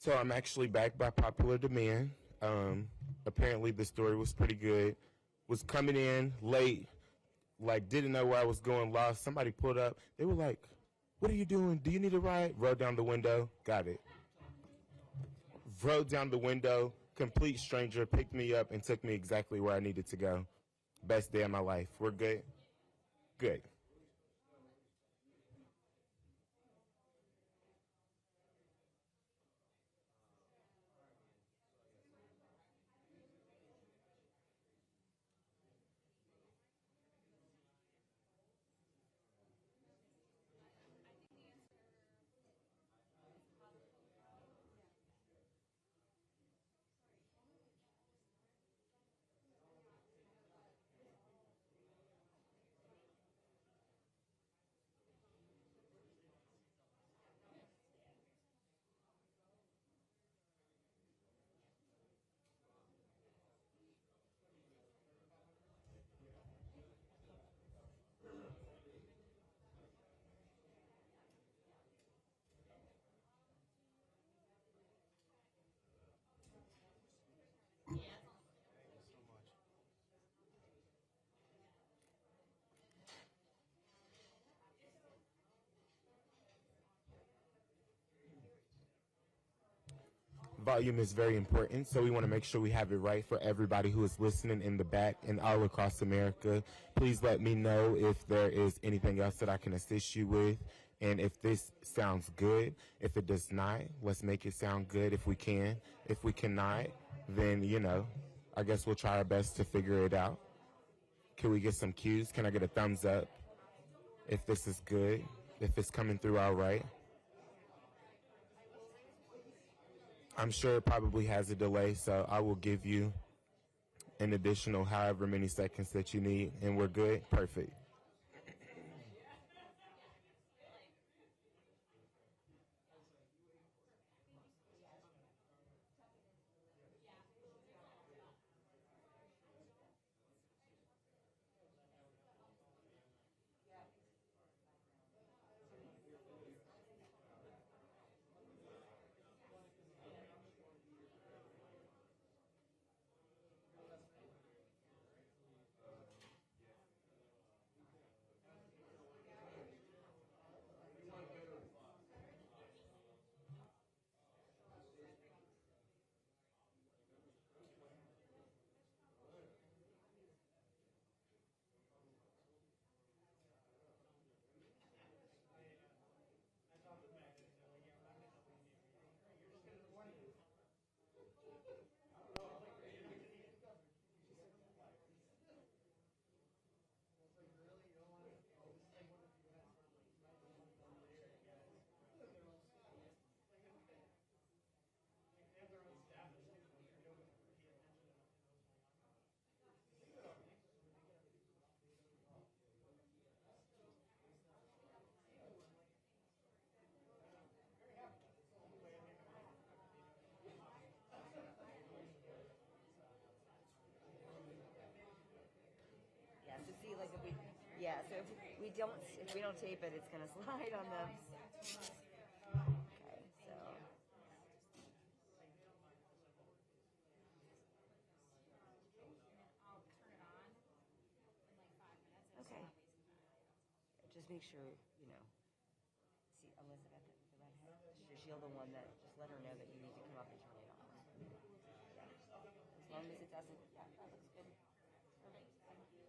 So I'm actually back by popular demand. Apparently the story was pretty good. Was coming in late, like didn't know where I was going, lost. Somebody pulled up. They were like, "What are you doing? Do you need a ride?" Rolled down the window. Got it. Rolled down the window. Complete stranger picked me up and took me exactly where I needed to go. Best day of my life. We're good. Good. Volume is very important, so we want to make sure we have it right for everybody who is listening in the back and all across America. Please let me know if there is anything else that I can assist you with, and if this sounds good. If it does not, let's make it sound good if we can. If we cannot, then, I guess we'll try our best to figure it out. Can we get some cues? Can I get a thumbs up if this is good, if it's coming through all right? I'm sure it probably has a delay, so I will give you an additional however many seconds that you need, and we're good. Perfect. Yeah, so see, like if we don't tape it, it's gonna slide on the. Okay, so. Okay. Just make sure, see Elizabeth with the red hair. Is she the one that, just let her know that you need to come up and turn it on. Yeah. As long as it doesn't, yeah, that looks good. Perfect. Thank you.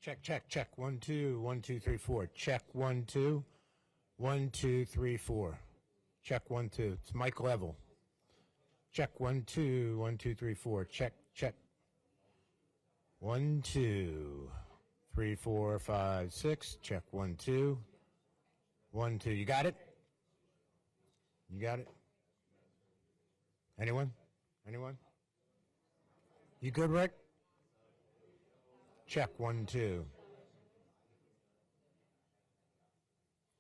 Check, check, check. 1, 2, 1, 2, 3, 4. Check 1, 2, 1, 2, 3, 4. Check 1, 2. It's mic level. Check 1, 2, 1, 2, 3, 4. Check, check. 1, 2, 3, 4, 5, 6. Check 1, 2. 1, 2. You got it? You got it? Anyone? Anyone? You good, Rick? Check 1, 2.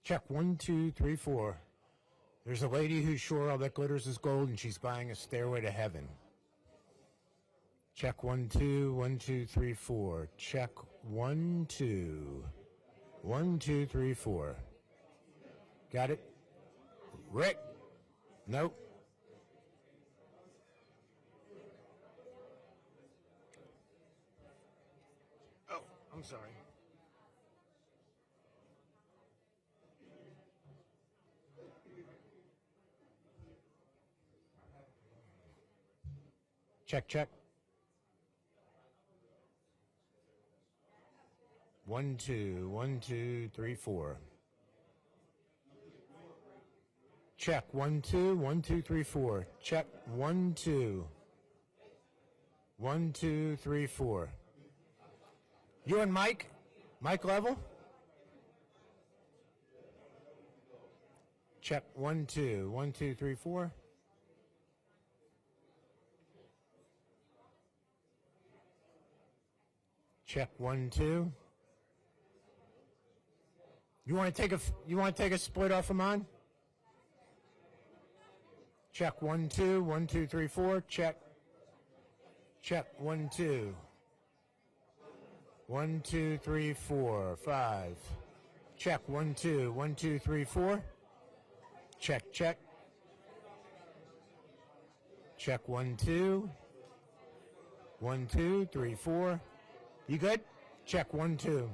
Check 1, 2, 3, 4. There's a lady who's sure all that glitters is gold and she's buying a stairway to heaven. Check 1, 2, 1, 2, 3, 4. Check 1, 2. 1, 2, 3, 4. Got it? Rick? Nope. Oh, I'm sorry. Check, check. 1, 2, 1, 2, 3, 4. Check 1, 2, 1, 2, 3, 4. Check 1, 2. 1, 2, 3, 4. You and Mike? Mike level? Check 1, 2, 1, 2, 3, 4. Check 1, 2. You want to take a split off of mine? Check 1, 2, 1, 2, 3, 4. Check. Check 1, 2. 1, 2, 3, 4, 5. Check 1, 2, 1, 2, 3, 4. Check, check. Check 1, 2. 1, 2, 3, 4. You good? Check 1, 2.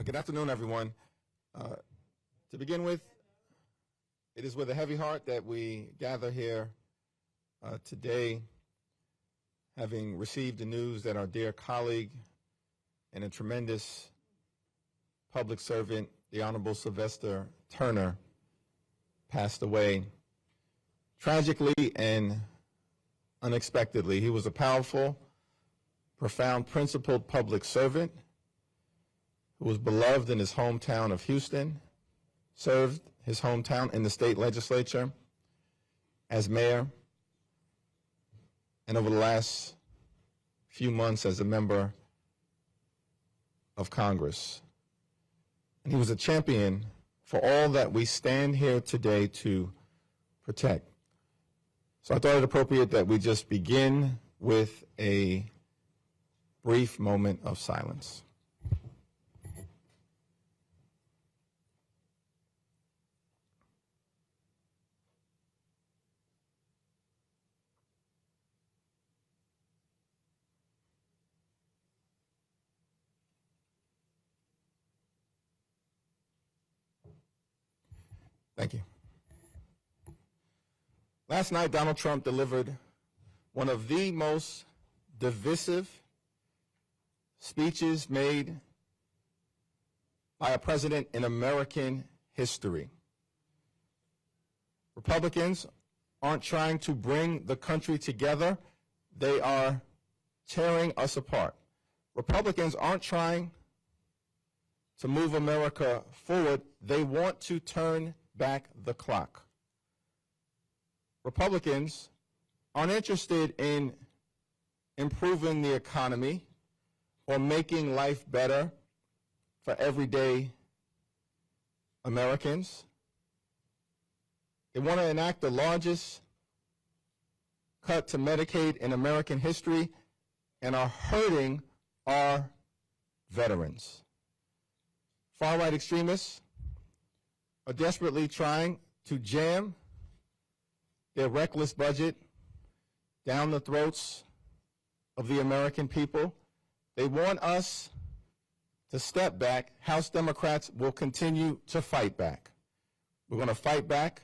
Good afternoon, everyone. To begin with, it is with a heavy heart that we gather here today, having received the news that our dear colleague and a tremendous public servant, the Honorable Sylvester Turner, passed away tragically and unexpectedly. He was a powerful, profound, principled public servant who was beloved in his hometown of Houston, served his hometown in the state legislature as mayor, and over the last few months as a member of Congress. And he was a champion for all that we stand here today to protect. So I thought it appropriate that we just begin with a brief moment of silence. Thank you. Last night, Donald Trump delivered one of the most divisive speeches made by a president in American history. Republicans aren't trying to bring the country together. They are tearing us apart. Republicans aren't trying to move America forward. They want to turn back the clock. Republicans aren't interested in improving the economy or making life better for everyday Americans. They want to enact the largest cut to Medicaid in American history and are hurting our veterans. Far-right extremists are desperately trying to jam their reckless budget down the throats of the American people. They want us to step back. House Democrats will continue to fight back. We're going to fight back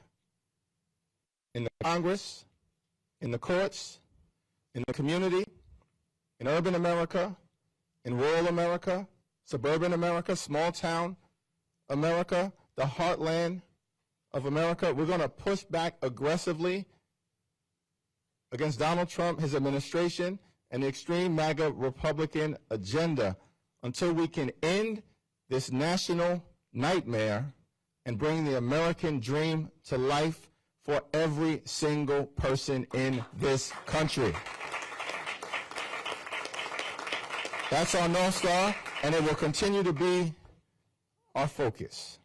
in the Congress, in the courts, in the community, in urban America, in rural America, suburban America, small town America, the heartland of America. We're going to push back aggressively against Donald Trump, his administration, and the extreme MAGA Republican agenda until we can end this national nightmare and bring the American dream to life for every single person in this country. That's our North Star, and it will continue to be our focus.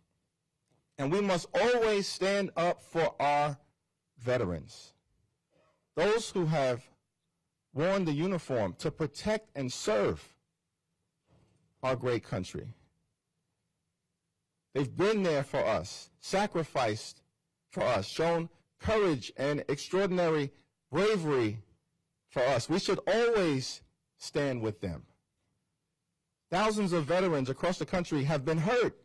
And we must always stand up for our veterans, those who have worn the uniform to protect and serve our great country. They've been there for us, sacrificed for us, shown courage and extraordinary bravery for us. We should always stand with them. Thousands of veterans across the country have been hurt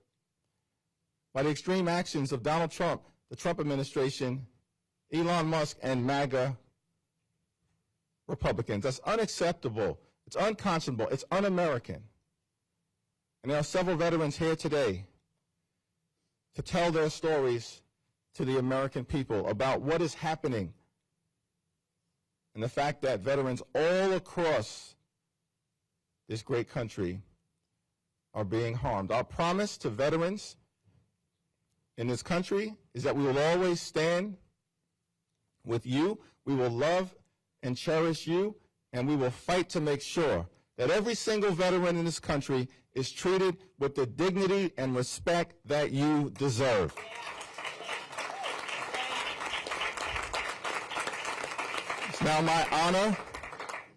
by the extreme actions of Donald Trump, the Trump administration, Elon Musk, and MAGA Republicans. That's unacceptable. It's unconscionable. It's un-American. And there are several veterans here today to tell their stories to the American people about what is happening and the fact that veterans all across this great country are being harmed. Our promise to veterans in this country is that we will always stand with you. We will love and cherish you, and we will fight to make sure that every single veteran in this country is treated with the dignity and respect that you deserve. It's now my honor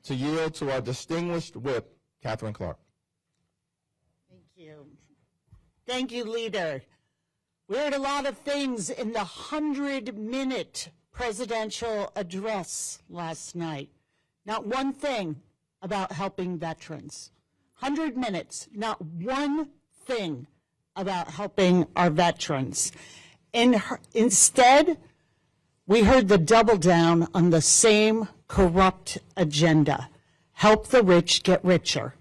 to yield to our distinguished whip, Katherine Clark. Thank you. Thank you, Leader. We heard a lot of things in the 100-minute presidential address last night. Not one thing about helping veterans. 100 minutes, not one thing about helping our veterans. Instead, we heard the double down on the same corrupt agenda: help the rich get richer.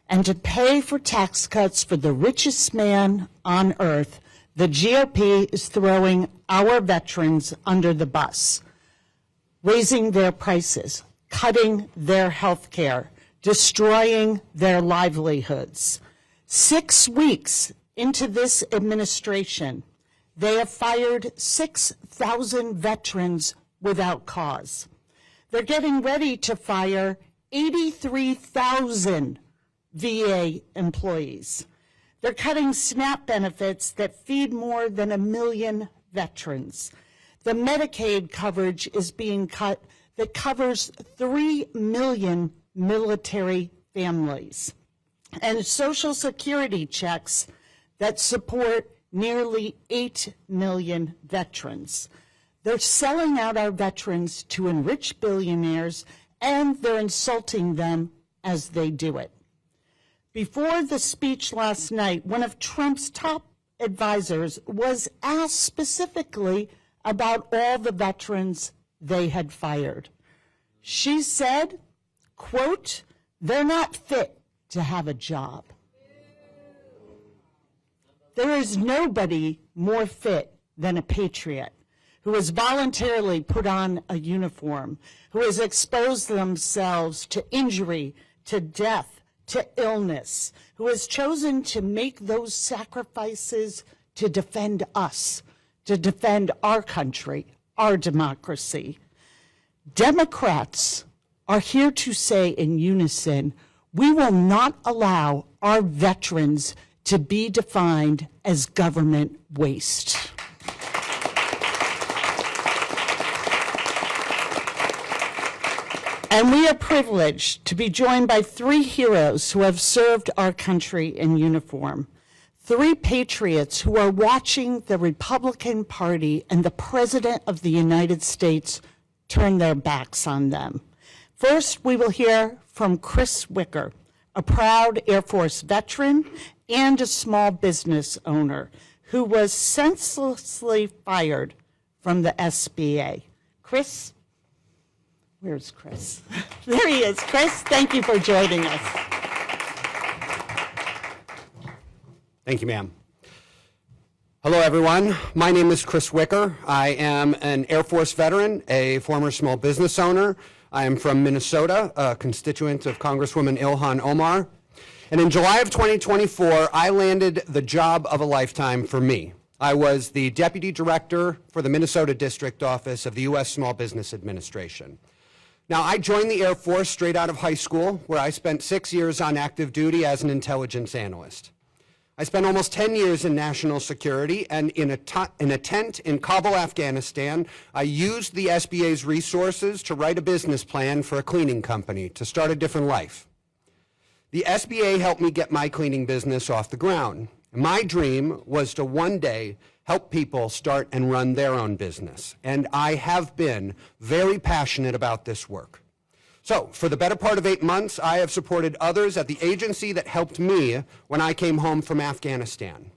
And to pay for tax cuts for the richest man on earth, the GOP is throwing our veterans under the bus, raising their prices, cutting their health care, destroying their livelihoods. 6 weeks into this administration, they have fired 6,000 veterans without cause. They're getting ready to fire 83,000 VA employees. They're cutting SNAP benefits that feed more than 1 million veterans. The Medicaid coverage is being cut that covers 3 million military families, and Social Security checks that support nearly 8 million veterans. They're selling out our veterans to enrich billionaires, and they're insulting them as they do it. Before the speech last night, one of Trump's top advisors was asked specifically about all the veterans they had fired. She said, quote, "They're not fit to have a job." There is nobody more fit than a patriot who has voluntarily put on a uniform, who has exposed themselves to injury, to death, to illness, who has chosen to make those sacrifices to defend us, to defend our country, our democracy. Democrats are here to say in unison, we will not allow our veterans to be defined as government waste. And we are privileged to be joined by 3 heroes who have served our country in uniform. 3 patriots who are watching the Republican Party and the President of the United States turn their backs on them. First, we will hear from Chris Wicker, a proud Air Force veteran and a small business owner who was senselessly fired from the SBA. Chris? Where's Chris? There he is. Chris, thank you for joining us. Thank you, ma'am. Hello, everyone. My name is Chris Wicker. I am an Air Force veteran, a former small business owner. I am from Minnesota, a constituent of Congresswoman Ilhan Omar. And in July of 2024, I landed the job of a lifetime for me. I was the Deputy Director for the Minnesota District Office of the U.S. Small Business Administration. Now, I joined the Air Force straight out of high school, where I spent 6 years on active duty as an intelligence analyst. I spent almost 10 years in national security, and in a tent in Kabul, Afghanistan, I used the SBA's resources to write a business plan for a cleaning company to start a different life. The SBA helped me get my cleaning business off the ground. My dream was to one day help people start and run their own business, and I have been very passionate about this work. So, for the better part of 8 months, I have supported others at the agency that helped me when I came home from Afghanistan.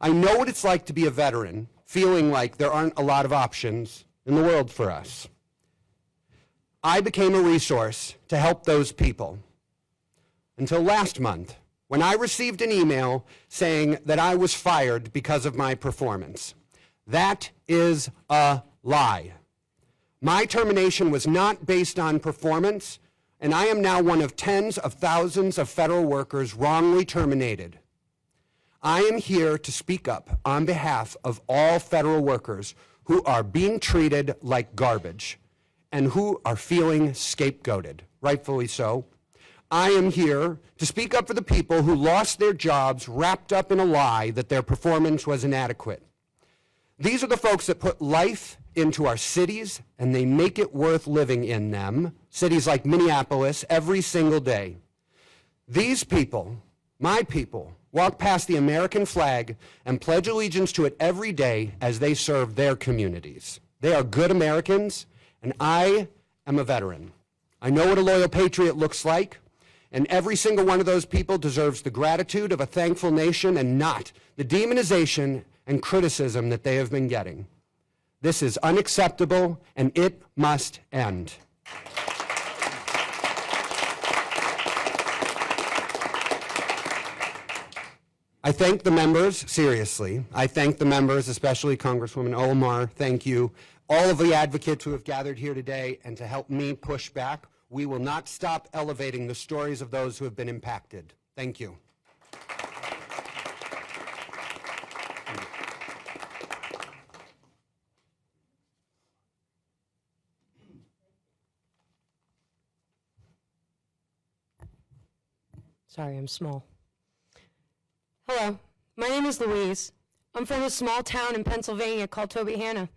I know what it's like to be a veteran, feeling like there aren't a lot of options in the world for us. I became a resource to help those people until last month, when I received an email saying that I was fired because of my performance. That is a lie. My termination was not based on performance, and I am now one of tens of thousands of federal workers wrongly terminated. I am here to speak up on behalf of all federal workers who are being treated like garbage and who are feeling scapegoated, rightfully so. I am here to speak up for the people who lost their jobs wrapped up in a lie that their performance was inadequate. These are the folks that put life into our cities, and they make it worth living in them, cities like Minneapolis, every single day. These people, my people, walk past the American flag and pledge allegiance to it every day as they serve their communities. They are good Americans, and I am a veteran. I know what a loyal patriot looks like, And every single one of those people deserves the gratitude of a thankful nation and not the demonization and criticism that they have been getting. This is unacceptable, and it must end. I thank the members, seriously. I thank the members, especially Congresswoman Omar. Thank you. All of the advocates who have gathered here today and to help me push back. We will not stop elevating the stories of those who have been impacted. Thank you. Sorry, I'm small. Hello, my name is Louise. I'm from a small town in Pennsylvania called Tobyhanna.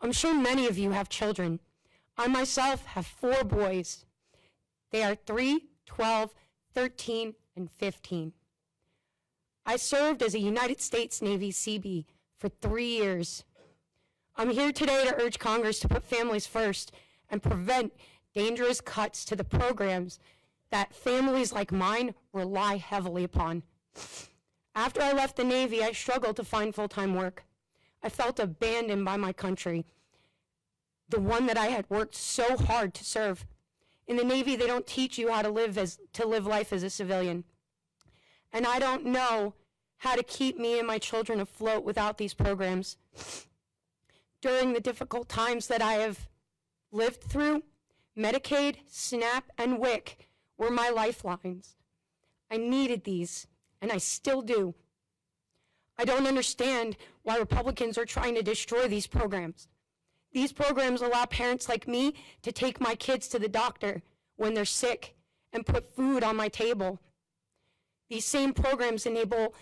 I'm sure many of you have children. I myself have 4 boys. They are 3, 12, 13, and 15. I served as a United States Navy Seabee for 3 years. I'm here today to urge Congress to put families first and prevent dangerous cuts to the programs that families like mine rely heavily upon. After I left the Navy, I struggled to find full-time work. I felt abandoned by my country, the one that I had worked so hard to serve. In the Navy, they don't teach you how to live life as a civilian. And I don't know how to keep me and my children afloat without these programs. During the difficult times that I have lived through, Medicaid, SNAP, and WIC were my lifelines. I needed these, and I still do. I don't understand why Republicans are trying to destroy these programs. These programs allow parents like me to take my kids to the doctor when they're sick and put food on my table. These same programs enable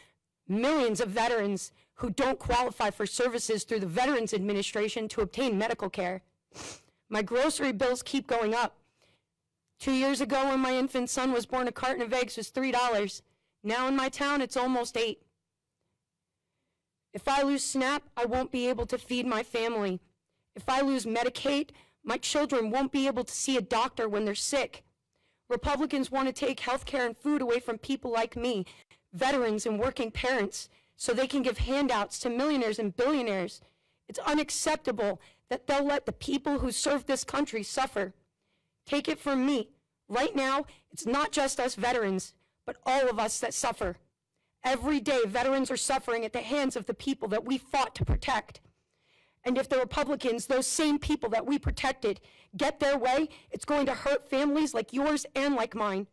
millions of veterans who don't qualify for services through the Veterans Administration to obtain medical care. My grocery bills keep going up. 2 years ago, when my infant son was born, a carton of eggs was $3. Now in my town, it's almost $8. If I lose SNAP, I won't be able to feed my family. If I lose Medicaid, my children won't be able to see a doctor when they're sick. Republicans want to take health care and food away from people like me, veterans and working parents, so they can give handouts to millionaires and billionaires. It's unacceptable that they'll let the people who serve this country suffer. Take it from me. Right now, it's not just us veterans, but all of us that suffer. Every day, veterans are suffering at the hands of the people that we fought to protect. And if the Republicans, those same people that we protected, get their way, it's going to hurt families like yours and like mine.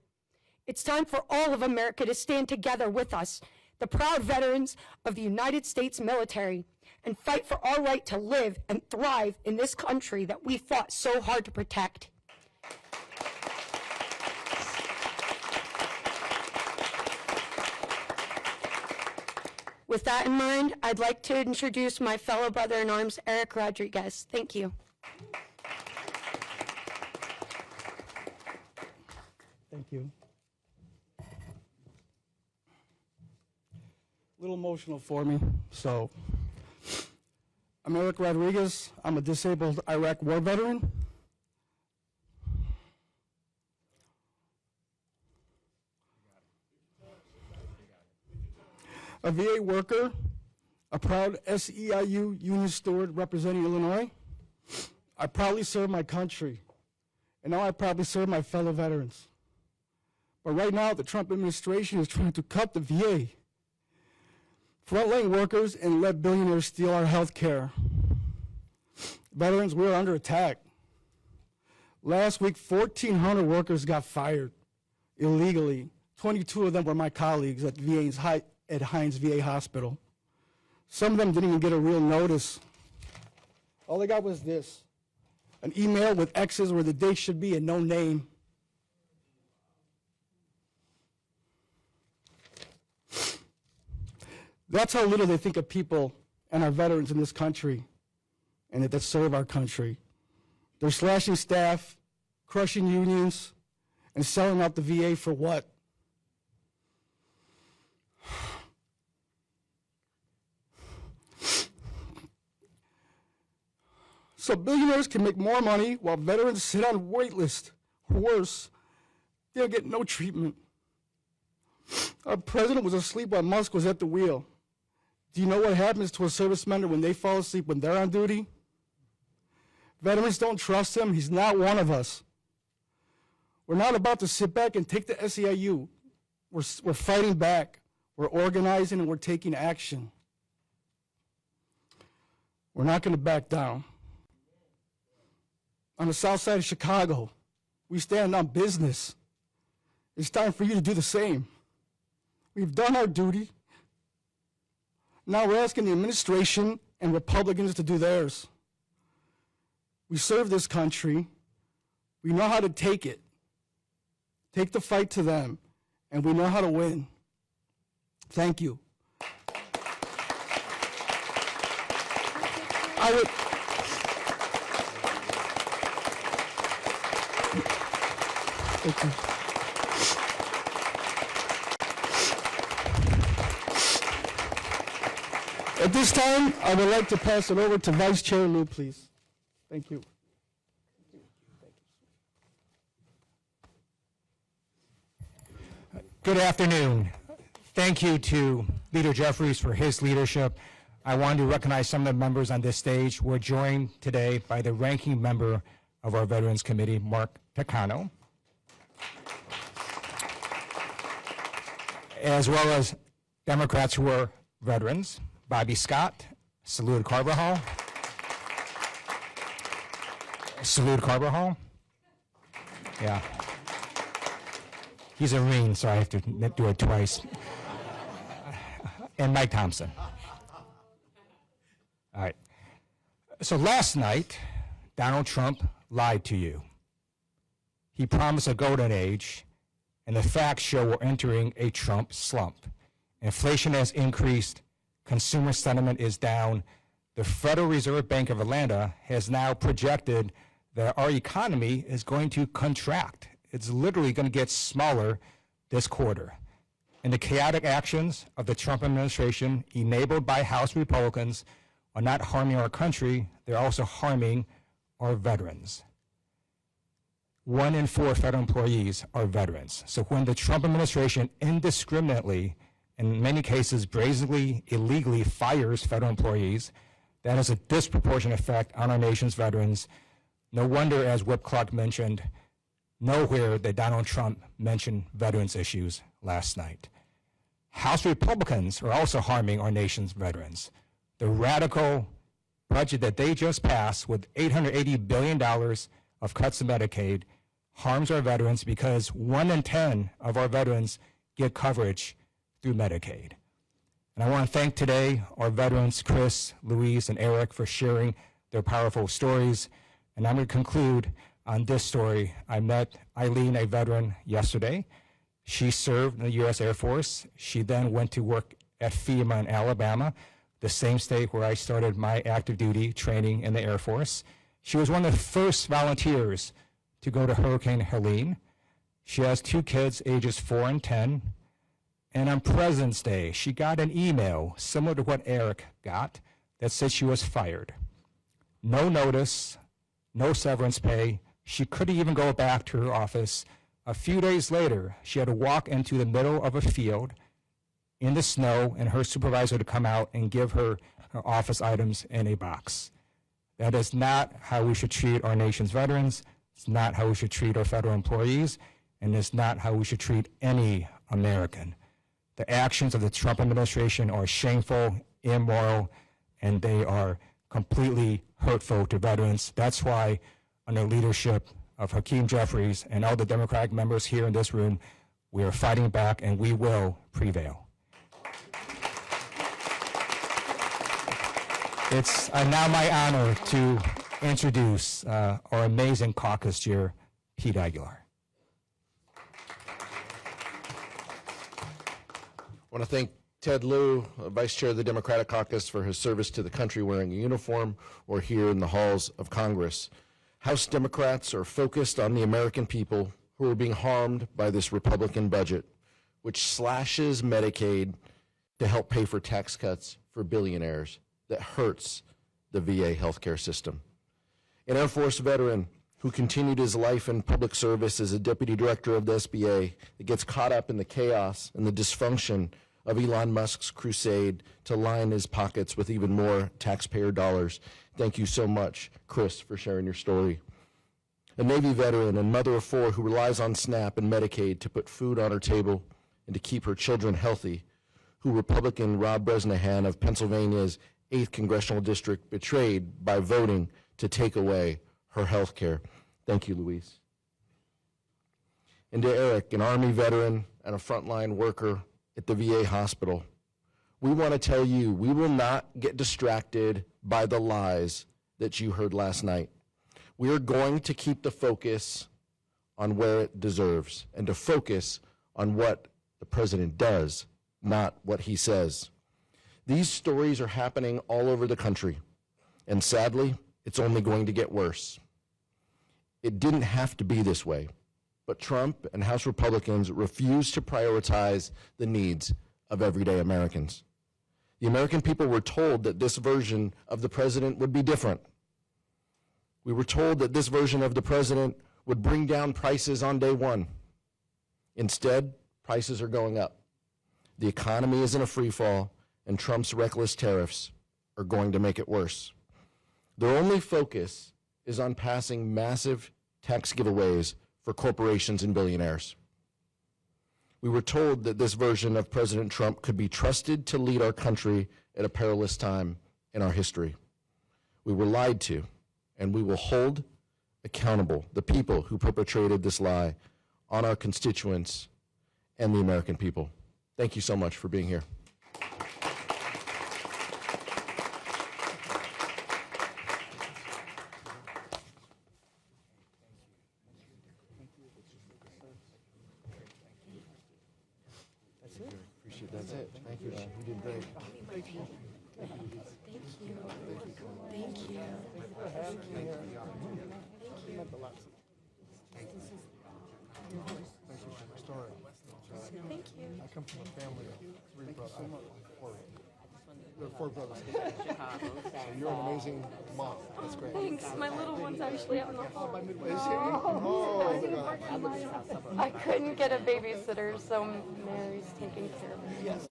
It's time for all of America to stand together with us, the proud veterans of the United States military, and fight for our right to live and thrive in this country that we fought so hard to protect. With that in mind, I'd like to introduce my fellow brother in arms, Eric Rodriguez. Thank you. Thank you. A little emotional for me. So, I'm Eric Rodriguez. I'm a disabled Iraq war veteran. A VA worker, a proud SEIU union steward representing Illinois. I proudly serve my country, and now I proudly serve my fellow veterans. But right now, the Trump administration is trying to cut the VA, frontline workers, and let billionaires steal our health care. Veterans, we're under attack. Last week, 1,400 workers got fired illegally. 22 of them were my colleagues at Hines VA Hospital. Some of them didn't even get a real notice. All they got was this, an email with X's where the date should be and no name. That's how little they think of people and our veterans in this country and that serve our country. They're slashing staff, crushing unions, and selling out the VA for what? So billionaires can make more money while veterans sit on wait lists. Worse, They'll get no treatment. Our president was asleep while Musk was at the wheel. Do you know what happens to a service member when they fall asleep when they're on duty? Veterans don't trust him. He's not one of us. We're not about to sit back and take the SEIU. We're fighting back. We're organizing and we're taking action. We're not going to back down. On the south side of Chicago, we stand on business. It's time for you to do the same. We've done our duty. Now we're asking the administration and Republicans to do theirs. We serve this country. We know how to take it. Take the fight to them, and we know how to win. Thank you. Thank you. At this time, I would like to pass it over to Vice Chair Lieu, please. Thank you. Good afternoon. Thank you to Leader Jeffries for his leadership. I want to recognize some of the members on this stage. We're joined today by the ranking member of our Veterans Committee, Mark Takano, as well as Democrats who are veterans, Bobby Scott, Salud Carbajal. Salud Carbajal. Yeah. He's a Marine, so I have to do it twice. And Mike Thompson. All right. So last night, Donald Trump lied to you. He promised a golden age, and the facts show we're entering a Trump slump. Inflation has increased, consumer sentiment is down. The Federal Reserve Bank of Atlanta has now projected that our economy is going to contract. It's literally going to get smaller this quarter. And the chaotic actions of the Trump administration, enabled by House Republicans, are not harming our country, they're also harming our veterans. 1 in 4 federal employees are veterans. So when the Trump administration indiscriminately, in many cases brazenly, illegally fires federal employees, that has a disproportionate effect on our nation's veterans. No wonder, as Whip Clark mentioned, nowhere did Donald Trump mention veterans issues last night. House Republicans are also harming our nation's veterans. The radical budget that they just passed with $880 billion of cuts to Medicaid harms our veterans because 1 in 10 of our veterans get coverage through Medicaid. And I want to thank today our veterans, Chris, Louise, and Eric, for sharing their powerful stories. And I'm going to conclude on this story. I met Eileen, a veteran, yesterday. She served in the U.S. Air Force. She then went to work at FEMA in Alabama, the same state where I started my active duty training in the Air Force. She was one of the first volunteers to go to Hurricane Helene. She has 2 kids, ages 4 and 10. And on President's Day, she got an email similar to what Eric got that said she was fired. No notice, no severance pay. She couldn't even go back to her office. A few days later, she had to walk into the middle of a field in the snow and her supervisor to come out and give her her office items in a box. That is not how we should treat our nation's veterans. It's not how we should treat our federal employees, and it's not how we should treat any American. The actions of the Trump administration are shameful, immoral, and they are completely hurtful to veterans. That's why, under leadership of Hakeem Jeffries and all the Democratic members here in this room, we are fighting back and we will prevail. It's now my honor to introduce our amazing caucus chair, Pete Aguilar. I want to thank Ted Lieu, Vice Chair of the Democratic Caucus, for his service to the country wearing a uniform or here in the halls of Congress. House Democrats are focused on the American people who are being harmed by this Republican budget, which slashes Medicaid to help pay for tax cuts for billionaires that hurts the VA healthcare system. An Air Force veteran who continued his life in public service as a deputy director of the SBA, that gets caught up in the chaos and the dysfunction of Elon Musk's crusade to line his pockets with even more taxpayer dollars. Thank you so much, Chris, for sharing your story. A Navy veteran and mother of 4 who relies on SNAP and Medicaid to put food on her table and to keep her children healthy, who Republican Rob Bresnahan of Pennsylvania's 8th Congressional District betrayed by voting to take away her health care. Thank you, Louise. And to Eric, an Army veteran and a frontline worker at the VA hospital, we want to tell you, we will not get distracted by the lies that you heard last night. We are going to keep the focus on where it deserves and to focus on what the president does, not what he says. These stories are happening all over the country, and sadly, it's only going to get worse. It didn't have to be this way, but Trump and House Republicans refuse to prioritize the needs of everyday Americans. The American people were told that this version of the president would be different. We were told that this version of the president would bring down prices on day one. Instead, prices are going up. The economy is in a free fall, and Trump's reckless tariffs are going to make it worse. Their only focus is on passing massive tax giveaways for corporations and billionaires. We were told that this version of President Trump could be trusted to lead our country at a perilous time in our history. We were lied to, and we will hold accountable the people who perpetrated this lie on our constituents and the American people. Thank you so much for being here. That's it. Thank you. You did great. Thank you. Thank you. Thank you. Thank you. I come from a family of 3 brothers. There are 4 brothers. You're an amazing mom. That's great. Thanks. My little one's actually out in the hall. Is he? Oh, I couldn't get a babysitter, so Mary's taking care of me. Yes.